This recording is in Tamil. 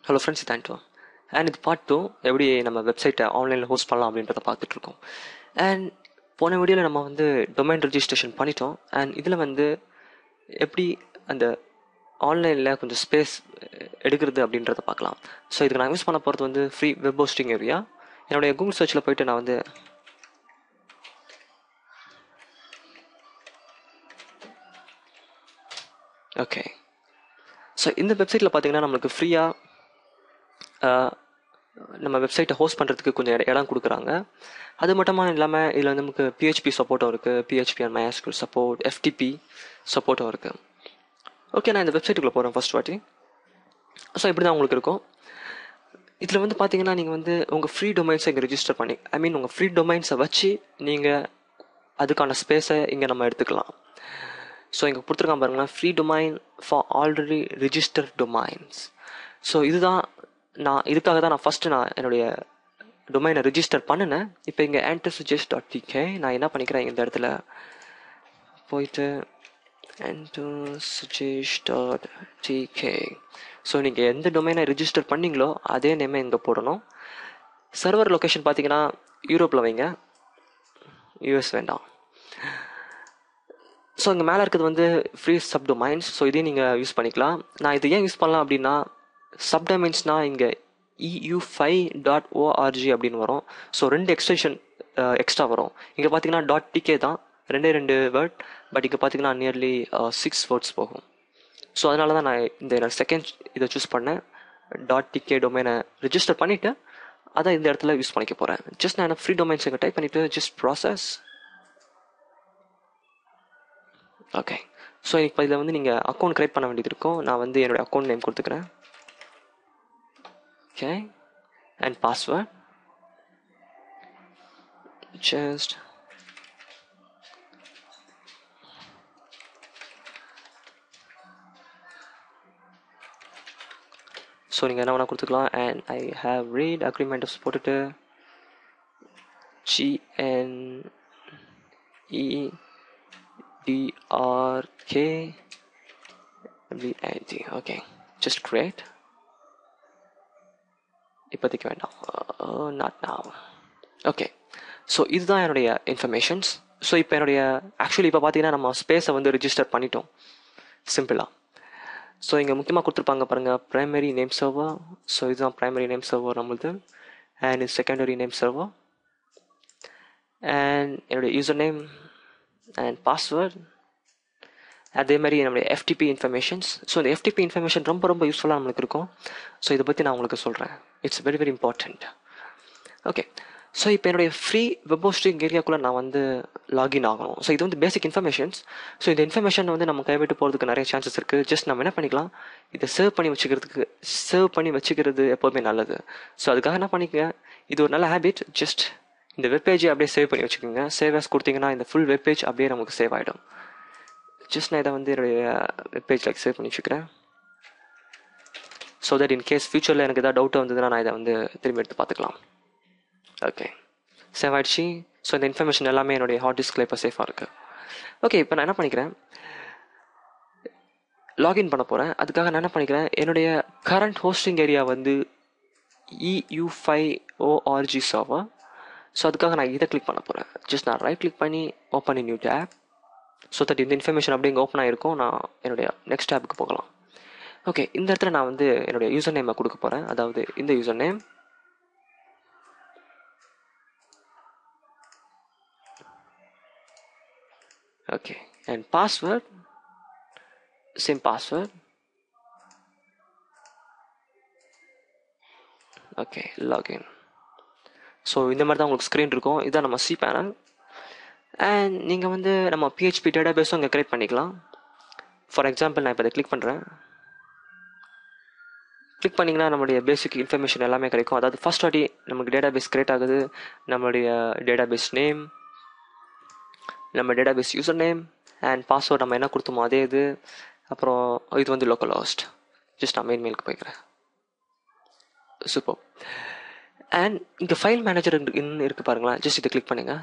ஹலோ ஃப்ரெண்ட்ஸ், இது ஆண்டோ. அண்ட் இது பார்ட் 2 எப்படி நம்ம வெப்சைட்டை ஆன்லைனில் ஹோஸ்ட் பண்ணலாம் அப்படின்றத பார்த்துட்ருக்கோம். அண்ட் போன வீடியோவில் நம்ம வந்து டொமைன் ரெஜிஸ்ட்ரேஷன் பண்ணிட்டோம். அண்ட் இதில் வந்து எப்படி அந்த ஆன்லைனில் கொஞ்சம் ஸ்பேஸ் எடுக்கிறது அப்படின்றத பார்க்கலாம். ஸோ இதுக்கு நான் யூஸ் பண்ண போகிறது வந்து ஃப்ரீ வெப் ஹோஸ்டிங் ஏரியா. என்னுடைய கூகுள் சர்ச்சில் போயிட்டு நான் வந்து ஓகே, ஸோ இந்த வெப்சைட்டில் பார்த்தீங்கன்னா நம்மளுக்கு ஃப்ரீயாக நம்ம வெப்சைட்டை ஹோஸ்ட் பண்ணுறதுக்கு கொஞ்சம் இடம் கொடுக்குறாங்க. அது மட்டுமா இல்லாமல் இதில் வந்து நமக்கு PHP சப்போர்ட்டும் இருக்குது, PHP and MySQL support, FTP சப்போர்ட்டும் இருக்குது. ஓகே, நான் இந்த வெப்சைட்டுக்குள்ளே போகிறேன் ஃபர்ஸ்ட் வாட்டி. ஸோ இப்படி தான் உங்களுக்கு இருக்கும். இதில் வந்து பார்த்தீங்கன்னா நீங்கள் வந்து உங்கள் ஃப்ரீ டொமைன்ஸை இங்கே ரிஜிஸ்டர் பண்ணி உங்கள் ஃப்ரீ டொமைன்ஸை வச்சு நீங்கள் அதுக்கான ஸ்பேஸை இங்கே நம்ம எடுத்துக்கலாம். ஸோ இங்கே கொடுத்துருக்கான் பாருங்களேன், free domain for already register domains. So இதுக்காக தான் நான் ஃபஸ்ட்டு என்னுடைய டொமைனை ரிஜிஸ்டர் பண்ணினேன். இப்போ இங்கே antosuggest.tk நான் என்ன பண்ணிக்கிறேன், இந்த இடத்துல போயிட்டு antosuggest.tk. ஸோ நீங்கள் எந்த டொமைனை ரிஜிஸ்டர் பண்ணிங்களோ அதே நேமை இங்கே போடணும். சர்வர் லொக்கேஷன் பார்த்தீங்கன்னா யூரோப்பில் வைங்க, US வேண்டாம். ஸோ இங்கே மேலே இருக்கிறது வந்து ஃப்ரீ சப்டொமைன்ஸ். ஸோ இதையும் நீங்கள் யூஸ் பண்ணிக்கலாம். நான் இதை ஏன் யூஸ் பண்ணலாம் அப்படின்னா, சப்டொமைன்ஸ்னால் இங்கே EU5.org அப்படின்னு வரும். ஸோ 2 எக்ஸ்டென்ஷன் எக்ஸ்ட்ரா வரும். இங்கே பார்த்தீங்கன்னா .tk தான், 2 வேர்ட். பட் இங்கே பார்த்தீங்கன்னா நியர்லி 6 வேர்ட்ஸ் போகும். ஸோ அதனால தான் நான் இந்த செகண்ட் இதை சூஸ் பண்ணேன். .tk டொமைனை ரிஜிஸ்டர் பண்ணிவிட்டு அதை இந்த இடத்துல யூஸ் பண்ணிக்க போகிறேன். ஜஸ்ட் நான் ஃப்ரீ டொமைன்ஸ் இங்கே டைப் பண்ணிவிட்டு ஜஸ்ட் ப்ராசஸ். ஓகே, ஸோ இப்போ இதில் வந்து நீங்கள் அக்கௌண்ட் க்ரியேட் பண்ண வேண்டியது இருக்கும். நான் வந்து என்னுடைய அக்கௌண்ட் நேம் கொடுத்துக்கிறேன். Okay, and password just so நீங்கள் என்ன வேணால் கொடுத்துக்கலாம். And I have read agreement போட்டுட்டு GNEDRKVIT. Okay, just create. இப்போதைக்கு வேண்டாம், நாட் நவ். ஓகே, ஸோ இதுதான் என்னுடைய இன்ஃபர்மேஷன்ஸ். ஸோ இப்போ ஆக்சுவலி இப்போ பார்த்தீங்கன்னா நம்ம ஸ்பேஸை வந்து ரிஜிஸ்டர் பண்ணிட்டோம் சிம்பிளாக. ஸோ இங்கே முக்கியமாக கொடுத்துருப்பாங்க பாருங்கள், ப்ரைமரி நேம் சர்வர். ஸோ இதுதான் ப்ரைமரி நேம் சர்வர் நம்மளுது. அண்ட் இது செகண்டரி நேம் சர்வர். அண்ட் என்னுடைய யூசர் நேம் அண்ட் பாஸ்வேர்ட். அதே மாதிரி என்னுடைய FTP இன்ஃபர்மேஷன்ஸ். ஸோ இந்த FTP இன்ஃபர்மேஷன் ரொம்ப யூஸ்ஃபுல்லாக நம்மளுக்கு இருக்கும். ஸோ இதை பற்றி நான் உங்களுக்கு சொல்கிறேன். It's very important. Okay, so இப்போ என்னுடைய ஃப்ரீ வெப் ஹோஸ்டிங் ஏரியாக்குள்ளே நான் வந்து லாகின் ஆகணும். ஸோ இது வந்து பேசிக் இன்ஃபர்மேஷன்ஸ். ஸோ இந்த இன்ஃபர்மேஷன் வந்து நம்ம கைவிட்டு போகிறதுக்கு நிறைய சான்சஸ் இருக்குது. ஜஸ்ட் நம்ம என்ன பண்ணிக்கலாம், இதை சேவ் பண்ணி வச்சுக்கிறது எப்போதுமே நல்லது. ஸோ அதுக்காக என்ன பண்ணிக்கங்க, இது ஒரு நல்ல ஹேபிட். ஜஸ்ட் இந்த வெப்பேஜை அப்படியே சேவ் பண்ணி வச்சுக்கோங்க. சேவ் ஆஸ் கொடுத்தீங்கன்னா இந்த ஃபுல் வெப்பேஜ் அப்படியே நமக்கு சேவ் ஆகிடும். ஜஸ்ட் நான் இதை வந்து என்னுடைய வெப்பேஜில் சேவ் பண்ணி வச்சுக்கிறேன். ஸோ தட் இன் கேஸ் ஃபியூச்சரில் எனக்கு ஏதாவது டவுட் வந்ததுன்னா நான் இதை வந்து திரும்பி எடுத்து பார்த்துக்கலாம். ஓகே, சேவ் ஆகிடுச்சு. ஸோ இந்த இன்ஃபர்மேஷன் எல்லாமே என்னுடைய ஹார்ட் டிஸ்கில் இப்போ சேஃபாக இருக்குது. ஓகே, இப்போ நான் என்ன பண்ணிக்கிறேன், லாகின் பண்ண போகிறேன். அதுக்காக நான் என்ன பண்ணிக்கிறேன், என்னுடைய கரண்ட் ஹோஸ்டிங் ஏரியா வந்து EU5.org சர்வர். ஸோ அதுக்காக நான் இதை கிளிக் பண்ண போகிறேன். ஜஸ்ட் நான் ரைட் கிளிக் பண்ணி open new tab. So that இந்த இன்ஃபர்மேஷன் அப்படியே இங்கே ஓப்பன் ஆகிருக்கும். நான் என்னுடைய நெக்ஸ்ட் டேப்புக்கு போகலாம். ஓகே, இந்த இடத்துல நான் வந்து என்னுடைய யூசர் நேமை கொடுக்க போகிறேன். அதாவது இந்த user name. Okay, and password same password. Okay, login. So இந்த மாதிரி தான் உங்களுக்கு ஸ்க்ரீன் இருக்கும். இதுதான் நம்ம cPanel. அண்ட் நீங்கள் வந்து நம்ம PHP டேட்டாபேஸும் இங்கே க்ரியேட் பண்ணிக்கலாம். ஃபார் எக்ஸாம்பிள் நான் இப்போ இதை கிளிக் பண்ணுறேன். கிளிக் பண்ணிங்கன்னா நம்மளுடைய பேசிக் இன்ஃபர்மேஷன் எல்லாமே கிடைக்கும். அதாவது ஃபர்ஸ்ட் வாட்டி நமக்கு டேட்டாபேஸ் க்ரியேட் ஆகுது, நம்மளுடைய டேட்டாபேஸ் நேம், நம்ம database user name and password நம்ம என்ன கொடுத்தோமோ அதே இது. அப்புறம் இது வந்து லோக்கல் ஹோஸ்ட். ஜஸ்ட் நான் மெயிலுக்கு போய்க்கிறேன். சூப்பர். அண்ட் இங்கே ஃபைல் மேனேஜர் இருக்குது பாருங்களேன். ஜஸ்ட் இதை கிளிக் பண்ணுங்கள்.